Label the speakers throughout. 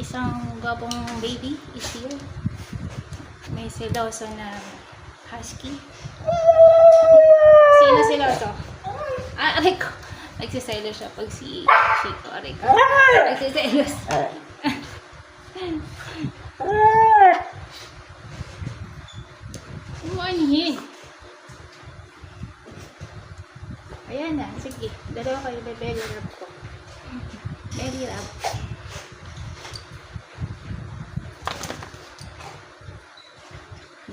Speaker 1: isang gabong baby is here. May seloso na husky. Sino seloso? Ah, aray ko. Nagsiselos siya pag si Chico. Aray ko. Nagsiselos. Ano? Ayan na. Sige. Dalawa kayo. Belly rub ko. Belly rub.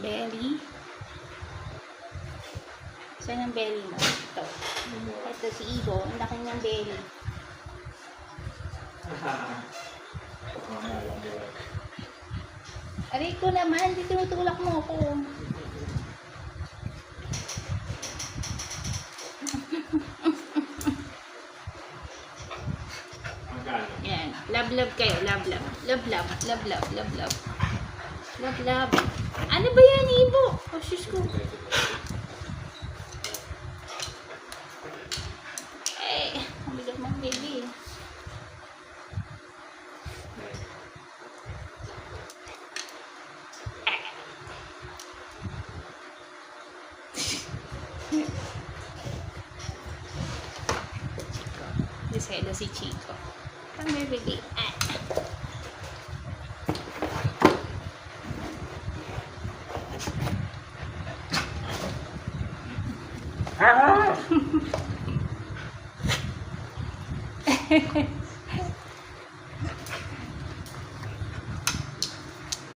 Speaker 1: Belly. Saan ang belly mo? Ito. Ito si Ibo. Ang laki niyang belly. Aray ko naman. Di tinutulak mo ako. Yan. Love kayo. Love. Love. Ano ba yan, Ibo? Oh, sus ko. Eh, ang bigat mong baby. Deselo si Chico. Come here, baby. Ah.